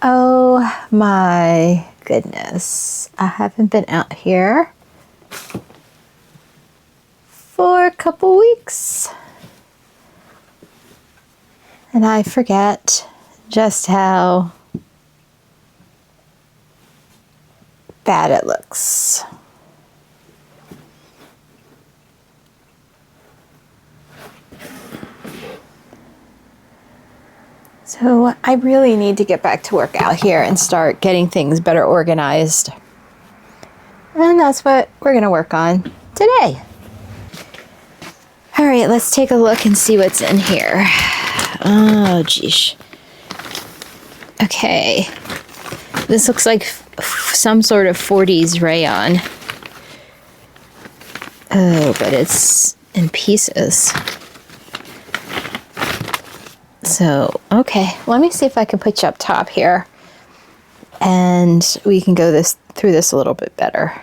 Oh my goodness. I haven't been out here for a couple weeks. And I forget just how bad it looks. So I really need to get back to work out here and start getting things better organized. And that's what we're going to work on today. All right, let's take a look and see what's in here. Oh, geez. Okay. This looks like some sort of 40s rayon. Oh, but it's in pieces. So, okay, let me see if I can put you up top here and we can go through this a little bit better.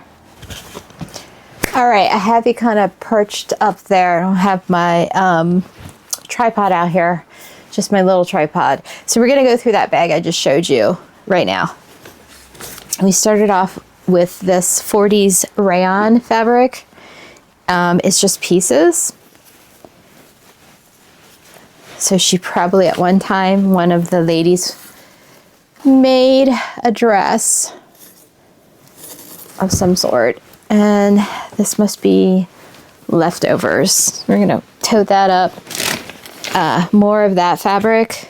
All right, I have you kind of perched up there. I don't have my tripod out here, just my little tripod. So we're gonna go through that bag I just showed you right now. We started off with this 40s rayon fabric. It's just pieces. So she probably at one time, one of the ladies made a dress of some sort. And this must be leftovers. We're gonna tote that up. More of that fabric.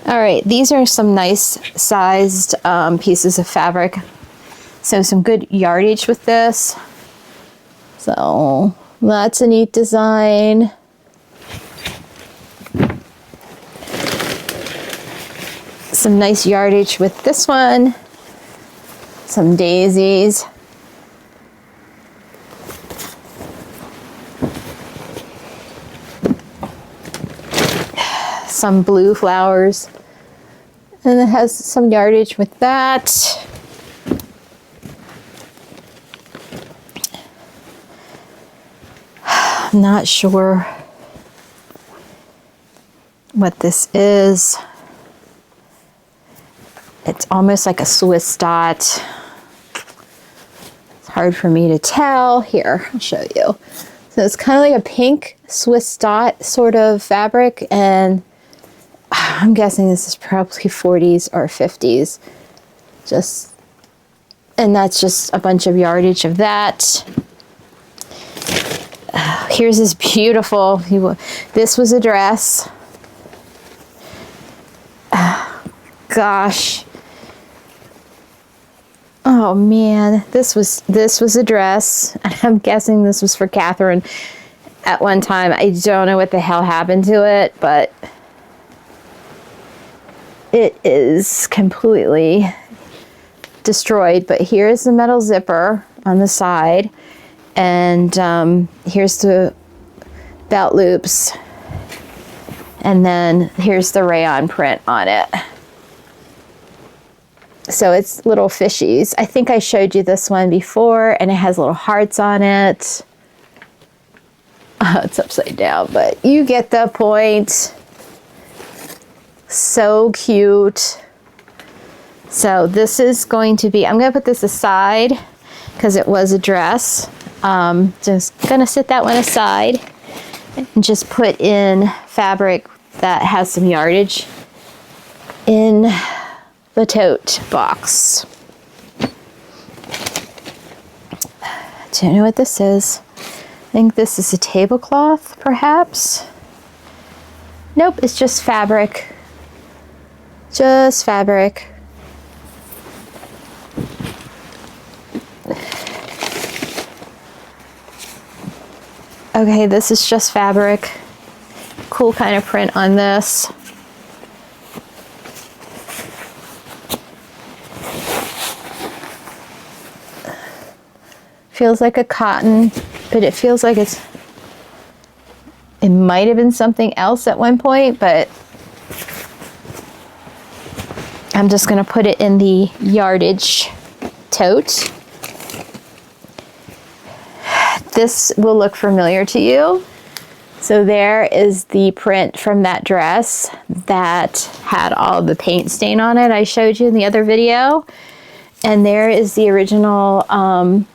All right, these are some nice sized pieces of fabric. So some good yardage with this. So that's a neat design. Some nice yardage with this one. Some daisies. Some blue flowers. And it has some yardage with that. I'm not sure what this is. It's almost like a Swiss dot. It's hard for me to tell. Here, I'll show you. So it's kind of like a pink Swiss dot sort of fabric, and I'm guessing this is probably 40s or 50s. And that's just a bunch of yardage of that. Here's this beautiful, this was a dress. Gosh. Oh man, this was a dress. I'm guessing this was for Catherine at one time. I don't know what the hell happened to it, but it is completely destroyed. But here's the metal zipper on the side. And here's the belt loops. And then here's the rayon print on it. So it's little fishies. I think I showed you this one before, and it has little hearts on it. Oh, it's upside down, but you get the point. So cute. So this is going to be, I'm going to put this aside because it was a dress. Just gonna set that one aside and just put in fabric that has some yardage in the tote box. Don't know what this is. I think this is a tablecloth, perhaps. Nope, it's just fabric. Just fabric. Okay, this is just fabric. Cool kind of print on this. Feels like a cotton, but it feels like it might have been something else at one point, but I'm just going to put it in the yardage tote. This will look familiar to you. So there is the print from that dress that had all the paint stain on it I showed you in the other video. And there is the original, I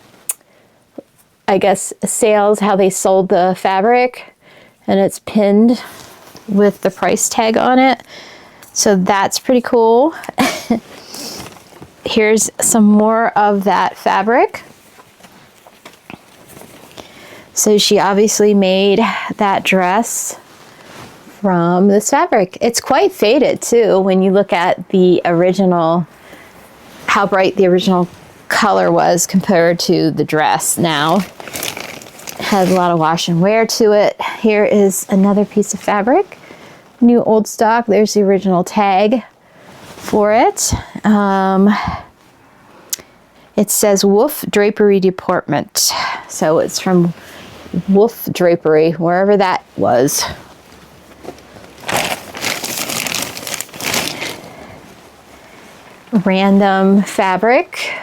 guess, sales, how they sold the fabric. And it's pinned with the price tag on it. So that's pretty cool. Here's some more of that fabric. So she obviously made that dress from this fabric. It's quite faded too when you look at the original, how bright the original color was compared to the dress now. Has a lot of wash and wear to it. Here is another piece of fabric. New old stock. There's the original tag for it. It says Wolf Drapery Department. So it's from Wolf Drapery, wherever that was. Random fabric.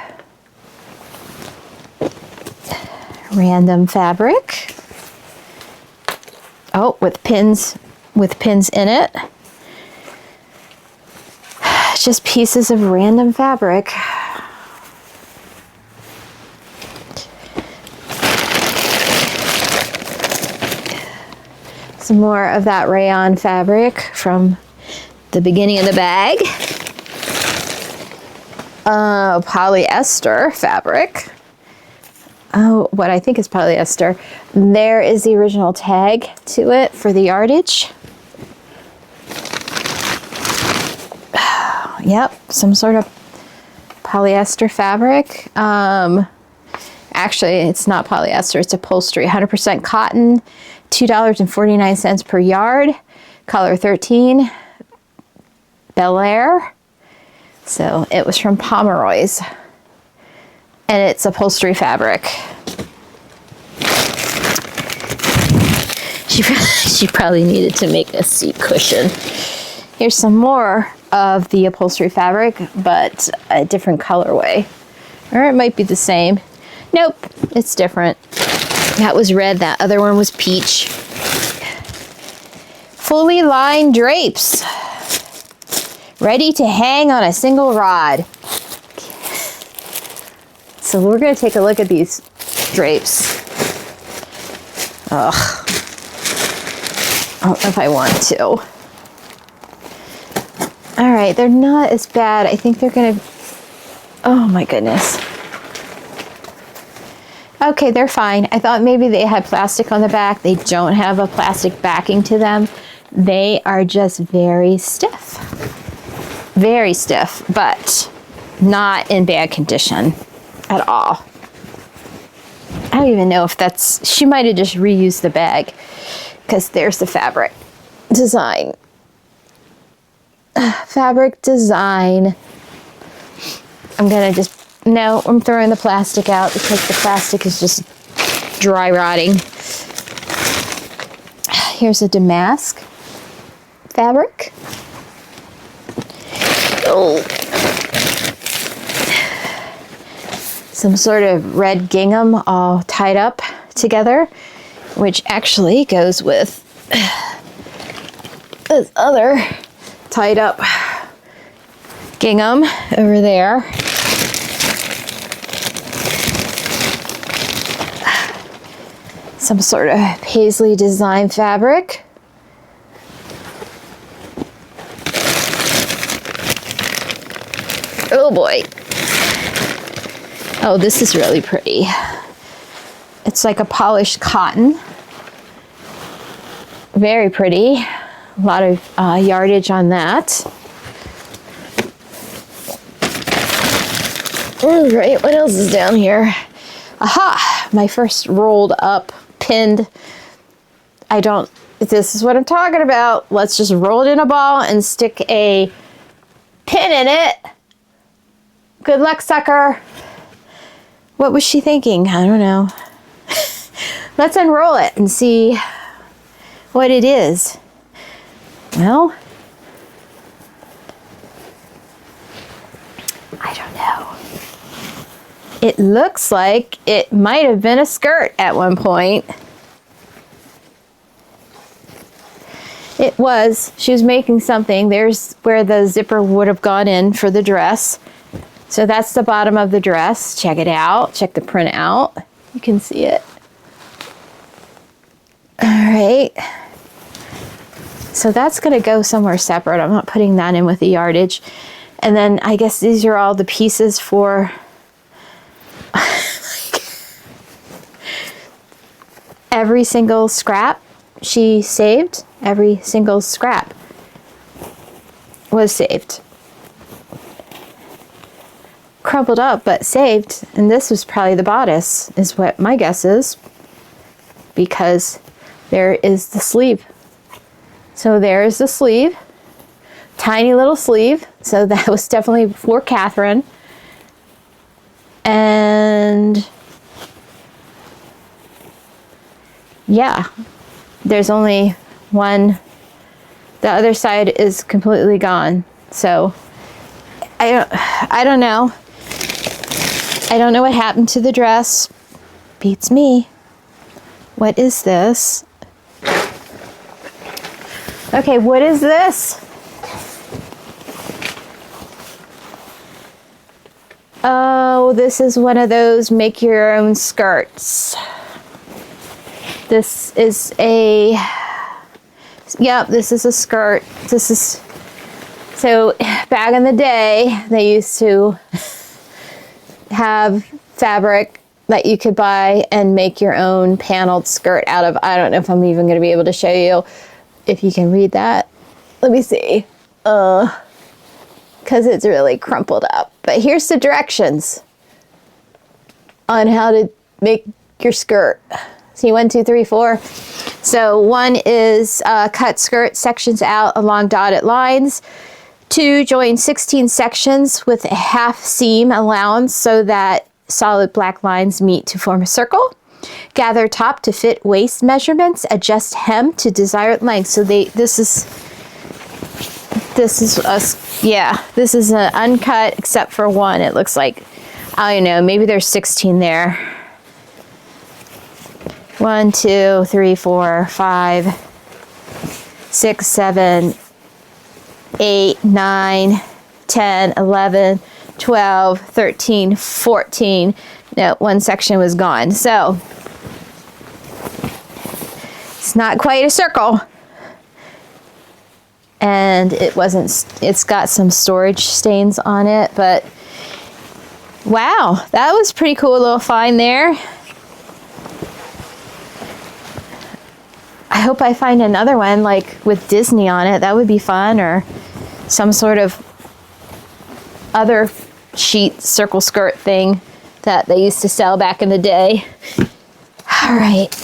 Random fabric. Oh, with pins in it. Just pieces of random fabric. Some more of that rayon fabric from the beginning of the bag. Polyester fabric. Oh, what I think is polyester. There is the original tag to it for the yardage. Yep, some sort of polyester fabric. Actually, it's not polyester, it's upholstery. 100% cotton, $2.49 per yard. Color 13, Bel Air. So it was from Pomeroy's. And it's upholstery fabric. She probably needed to make a seat cushion. Here's some more of the upholstery fabric, but a different colorway. Or it might be the same. Nope, it's different. That was red, that other one was peach. Fully lined drapes. Ready to hang on a single rod. So we're going to take a look at these drapes. Ugh. I don't know if I want to. All right, they're not as bad. I think they're going to... Oh my goodness. Okay, they're fine. I thought maybe they had plastic on the back. They don't have a plastic backing to them. They are just very stiff. Very stiff, but not in bad condition at all. I don't even know if that's... She might have just reused the bag because there's the fabric design. Fabric design. I'm gonna just... No, I'm throwing the plastic out because the plastic is just dry rotting. Here's a damask fabric. Oh. Some sort of red gingham all tied up together, which actually goes with this other tied up gingham over there. Some sort of paisley design fabric. Oh boy. Oh, this is really pretty. It's like a polished cotton. Very pretty. A lot of yardage on that. All right, what else is down here? Aha! My first rolled up, pinned. This is what I'm talking about. Let's just roll it in a ball and stick a pin in it. Good luck, sucker. What was she thinking? I don't know. Let's unroll it and see what it is. Well, I don't know. It looks like it might have been a skirt at one point. It was. She was making something. There's where the zipper would have gone in for the dress. So that's the bottom of the dress. Check it out. Check the print out. You can see it. All right. So that's going to go somewhere separate. I'm not putting that in with the yardage. And then I guess these are all the pieces for every single scrap she saved. Every single scrap was saved. Crumpled up, but saved. And this was probably the bodice, is what my guess is. Because there is the sleeve. So there's the sleeve. Tiny little sleeve. So that was definitely for Catherine. And yeah, there's only one. The other side is completely gone. So I don't know. I don't know what happened to the dress. Beats me. What is this? Okay, what is this? Oh, this is one of those make your own skirts. This is a, yep, this is a skirt. This is, so back in the day, they used to have fabric that you could buy and make your own paneled skirt out of. I don't know if I'm even going to be able to show you if you can read that. Let me see. Because it's really crumpled up. But here's the directions on how to make your skirt. See, 1, 2, 3, 4. So 1 is cut skirt sections out along dotted lines. 2, join 16 sections with a half seam allowance so that solid black lines meet to form a circle. Gather top to fit waist measurements. Adjust hem to desired length. So this is an uncut except for 1. It looks like, I don't know, maybe there's 16 there. 1, 2, 3, 4, 5, 6, 7, 8, 9, 10, 11, 12, 13, 14. No, 1 section was gone. So it's not quite a circle. And it's got some storage stains on it, but wow, that was pretty cool little find there. I hope I find another one like with Disney on it. That would be fun, or some sort of other sheet circle skirt thing that they used to sell back in the day. All right.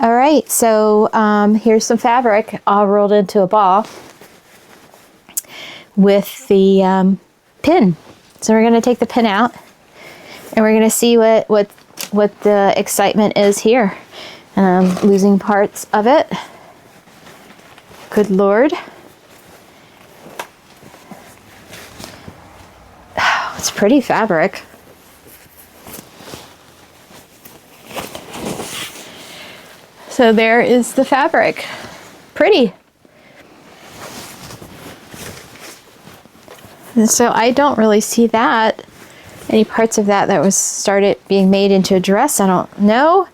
All right, so here's some fabric all rolled into a ball with the pin. So we're going to take the pin out, and we're going to see what the excitement is here. Losing parts of it. Good Lord. Oh, it's pretty fabric. So there is the fabric. Pretty. And so I don't really see that. Any parts of that was started being made into a dress. I don't know.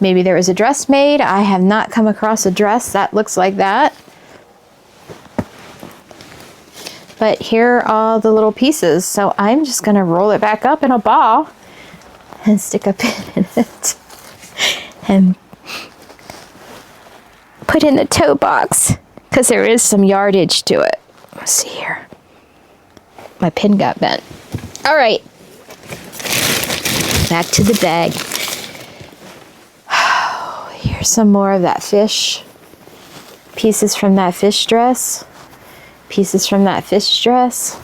Maybe there was a dress made. I have not come across a dress that looks like that. But here are all the little pieces. So I'm just going to roll it back up in a ball and stick a pin in it. And put in the tote box, because there is some yardage to it. Let's see here. My pin got bent. All right. Back to the bag. Here's some more of that fish. Pieces from that fish dress. Pieces from that fish dress.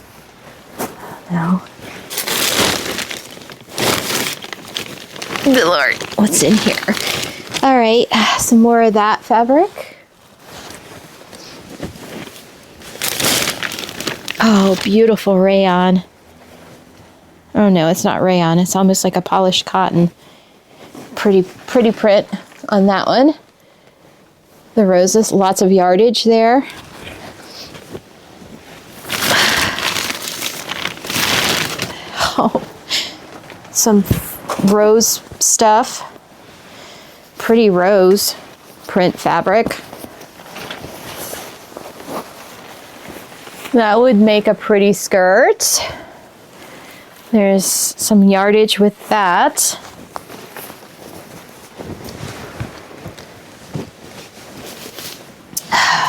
No. Good Lord, what's in here? All right, some more of that fabric. Oh, beautiful rayon. Oh no, it's not rayon. It's almost like a polished cotton. Pretty print on that one. The roses, lots of yardage there. Oh, some rose stuff. Pretty rose print fabric. That would make a pretty skirt. There's some yardage with that.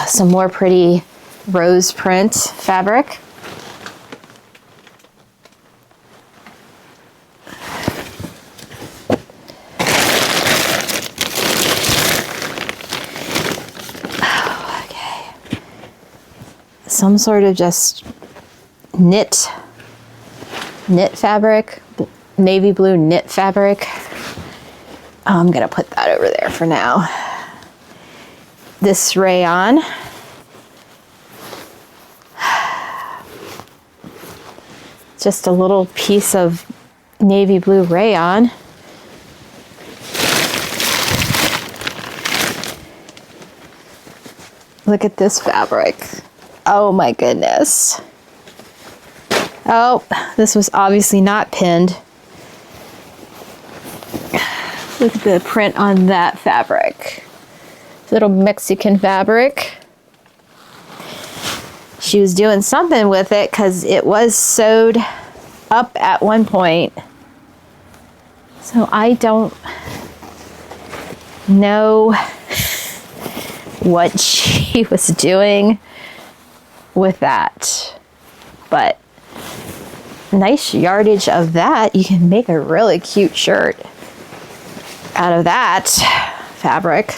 Some more pretty rose print fabric. Some sort of just knit fabric, navy blue knit fabric. I'm gonna put that over there for now. This rayon. Just a little piece of navy blue rayon. Look at this fabric. Oh my goodness. Oh, this was obviously not pinned. Look at the print on that fabric. Little Mexican fabric. She was doing something with it because it was sewed up at one point. So I don't know what she was doing with that, but nice yardage of that. You can make a really cute shirt out of that fabric.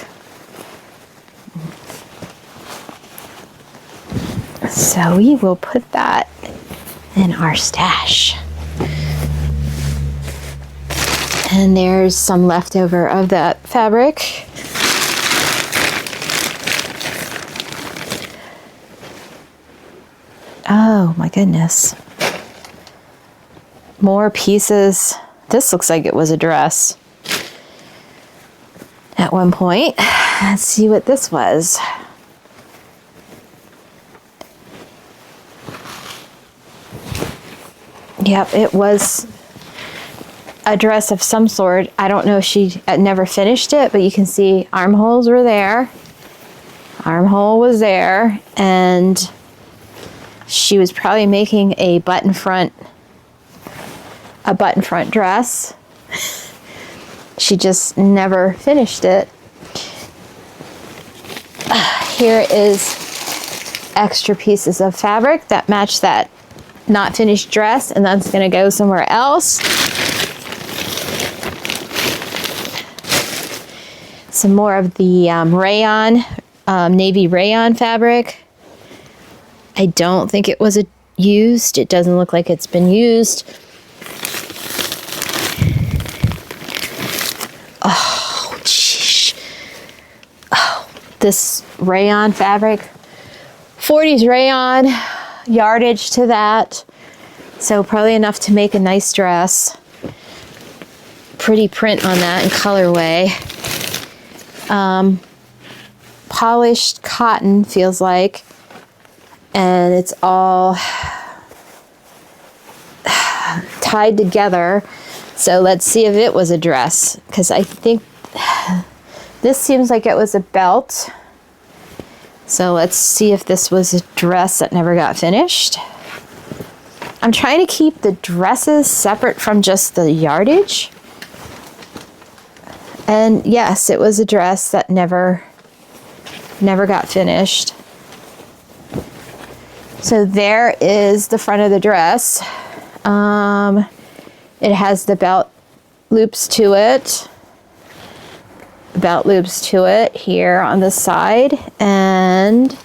So we will put that in our stash. And there's some leftover of that fabric. Oh my goodness. More pieces. This looks like it was a dress at one point. Let's see what this was. Yep, it was a dress of some sort. I don't know if she never finished it, but you can see armholes were there. Armhole was there, and she was probably making a button front dress. She just never finished it. Here is extra pieces of fabric that match that not finished dress, and that's going to go somewhere else. Some more of the rayon, navy rayon fabric. I don't think it was used. It doesn't look like it's been used. Oh, jeez. Oh, this rayon fabric. 40s rayon, yardage to that. So probably enough to make a nice dress. Pretty print on that and colorway. Polished cotton feels like. And it's all tied together. So let's see if it was a dress, because I think this seems like it was a belt. So let's see if this was a dress that never got finished. I'm trying to keep the dresses separate from just the yardage. And yes, it was a dress that never got finished. So there is the front of the dress. It has the belt loops to it. Belt loops to it here on the side. And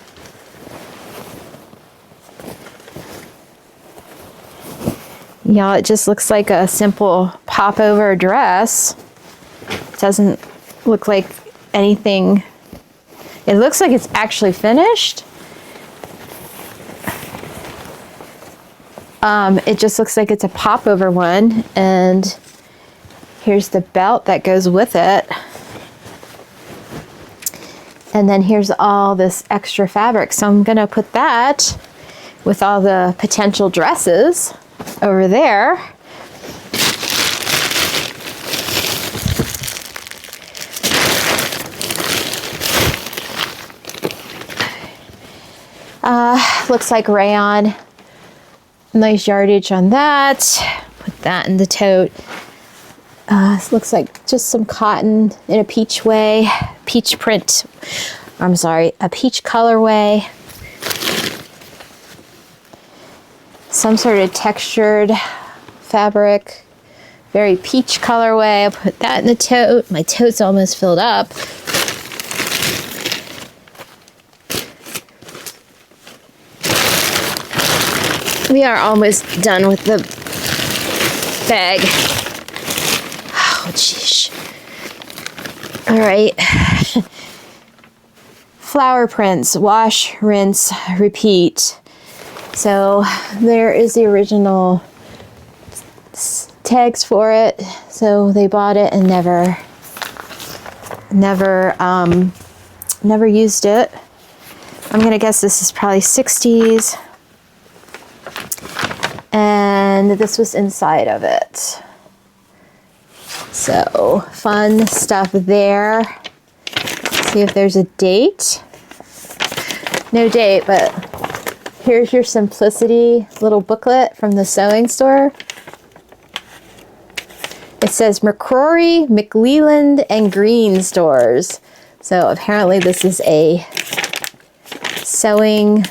yeah, it just looks like a simple popover dress. It doesn't look like anything. It looks like it's actually finished. It just looks like it's a popover one, and here's the belt that goes with it. And then here's all this extra fabric. So I'm gonna put that with all the potential dresses over there. Looks like rayon. Nice yardage on that. Put that in the tote. Looks like just some cotton in a peach way, peach print. I'm sorry, a peach colorway. Some sort of textured fabric, very peach colorway. I'll put that in the tote. My tote's almost filled up. We are almost done with the bag. Oh, geez. All right. Flower prints, wash, rinse, repeat. So there is the original tags for it. So they bought it and never used it. I'm gonna guess this is probably 60s. And this was inside of it. So fun stuff there. See if there's a date. No date, but here's your Simplicity little booklet from the sewing store. It says McCrory, McLeland, and Green stores. So apparently this is a sewing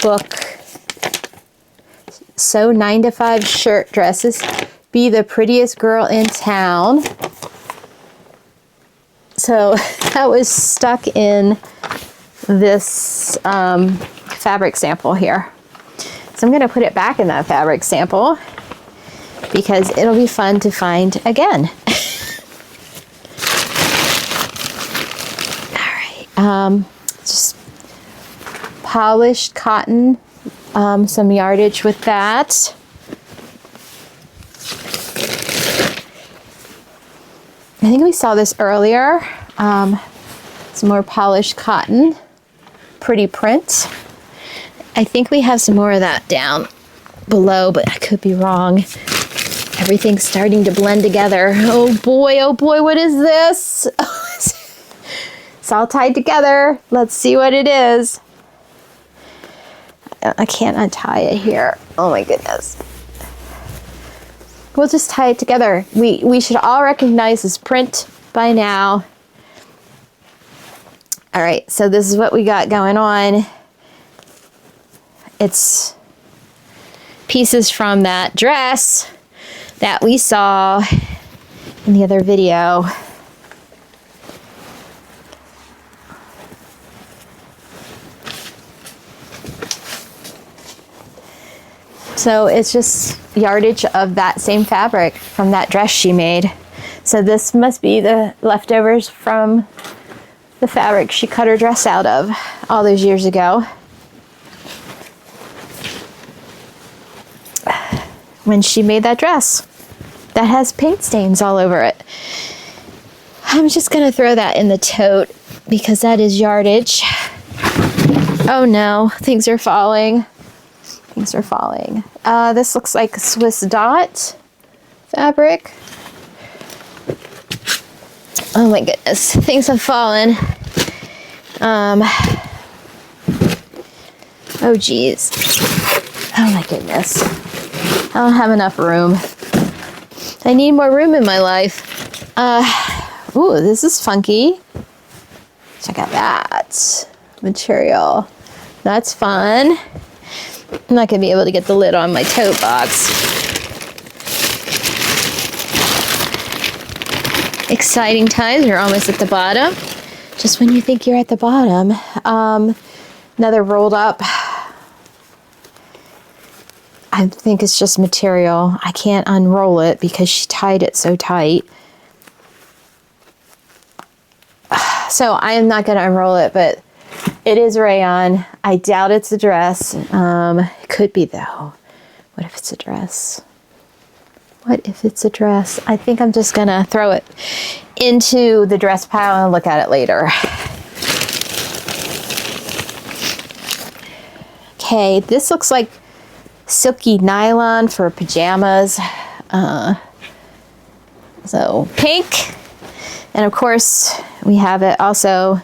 book. Sew 9 to 5 shirt dresses. Be the prettiest girl in town. So that was stuck in this fabric sample here. So I'm going to put it back in that fabric sample because it'll be fun to find again. All right. Just polished cotton. Some yardage with that. I think we saw this earlier. Some more polished cotton, pretty print. I think we have some more of that down below, but I could be wrong. Everything's starting to blend together. Oh boy, what is this? It's all tied together. Let's see what it is. I can't untie it here. Oh my goodness. We'll just tie it together. We should all recognize this print by now. All right, so this is what we got going on. It's pieces from that dress that we saw in the other video. So it's just yardage of that same fabric from that dress she made. So this must be the leftovers from the fabric she cut her dress out of all those years ago. When she made that dress that has paint stains all over it. I'm just gonna throw that in the tote because that is yardage. Oh no, things are falling. Things are falling. This looks like Swiss dot fabric. Oh my goodness, things have fallen. Oh geez. Oh my goodness. I don't have enough room. I need more room in my life. Ooh, this is funky. Check out that material. That's fun. I'm not gonna be able to get the lid on my tote box. Exciting times. We're almost at the bottom. Just when you think you're at the bottom. Another rolled up. I think it's just material. I can't unroll it because she tied it so tight. So I am not gonna unroll it, but it is rayon. I doubt it's a dress. It could be though. What if it's a dress? What if it's a dress? I think I'm just gonna throw it into the dress pile and look at it later. Okay, this looks like silky nylon for pajamas. So pink. And of course, we have it also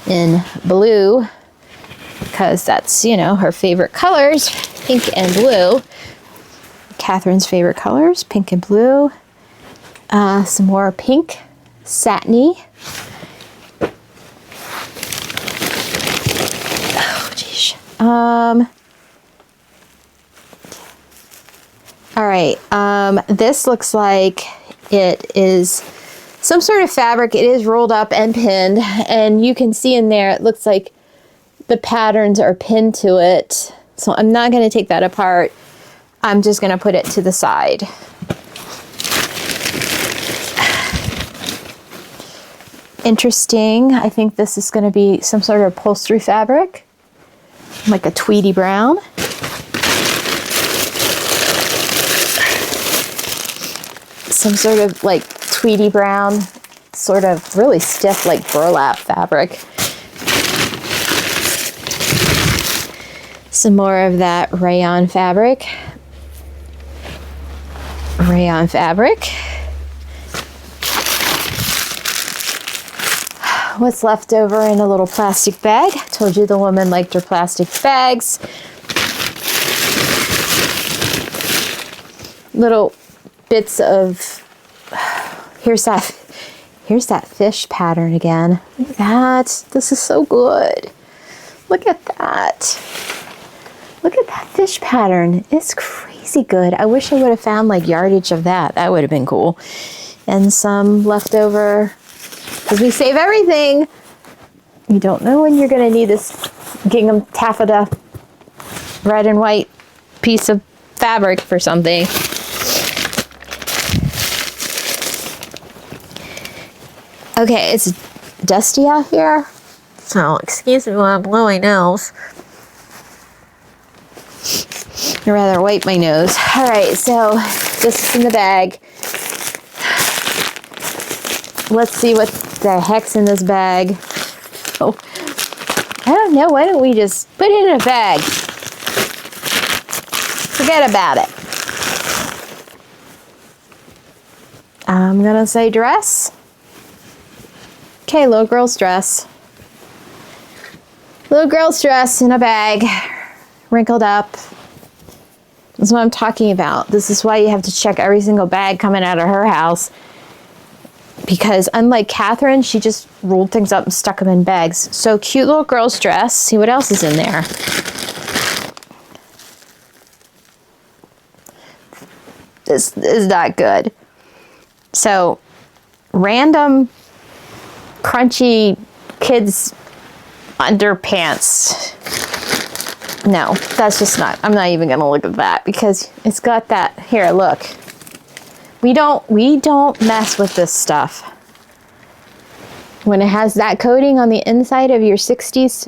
in blue because that's, you know, her favorite colors, pink and blue. Catherine's favorite colors, pink and blue. Some more pink, satiny. Oh, geez. All right, this looks like it is some sort of fabric. It is rolled up and pinned, and you can see in there, it looks like the patterns are pinned to it. So I'm not gonna take that apart. I'm just gonna put it to the side. Interesting. I think this is gonna be some sort of upholstery fabric, like a tweedy brown. Some sort of like tweedy brown, sort of really stiff like burlap fabric. Some more of that rayon fabric. Rayon fabric. What's left over in a little plastic bag. Told you the woman liked her plastic bags. Little bits of, here's that fish pattern again. Look at that. This is so good. Look at that. Look at that fish pattern. It's crazy good. I wish I would have found like yardage of that. That would have been cool. And some leftover, because we save everything. You don't know when you're going to need this gingham taffeta red and white piece of fabric for something. Okay, it's dusty out here, so excuse me while I'm blowing nose. I'd rather wipe my nose. All right, so this is in the bag. Let's see what the heck's in this bag. Oh, I don't know. Why don't we just put it in a bag? Forget about it. I'm gonna say dress. Okay, little girl's dress. Little girl's dress in a bag, wrinkled up. That's what I'm talking about. This is why you have to check every single bag coming out of her house. Because unlike Catherine, she just rolled things up and stuck them in bags. So cute little girl's dress. See what else is in there. This is not good. So random crunchy kids underpants. No, that's just not, I'm not even gonna look at that because it's got that, here, look. We don't mess with this stuff. When it has that coating on the inside of your 60s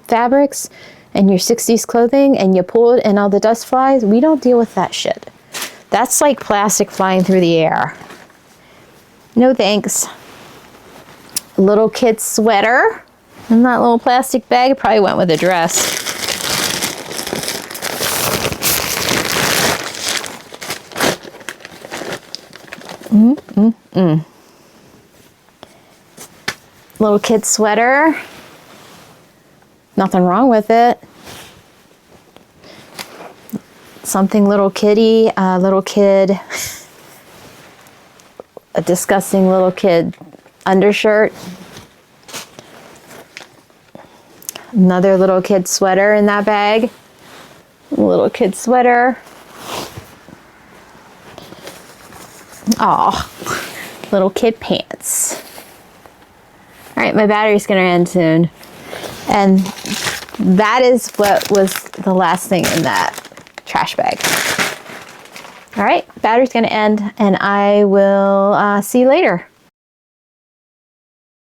fabrics and your 60s clothing and you pull it and all the dust flies, we don't deal with that shit. That's like plastic flying through the air. No thanks. Little kid sweater in that little plastic bag. Probably went with a dress. Little kid sweater. Nothing wrong with it. Something little kitty, little kid, a disgusting little kid undershirt. Another little kid sweater in that bag. Little kid sweater. Aw, little kid pants. All right, my battery's gonna end soon. And that is what was the last thing in that trash bag. All right, battery's gonna end and I will see you later.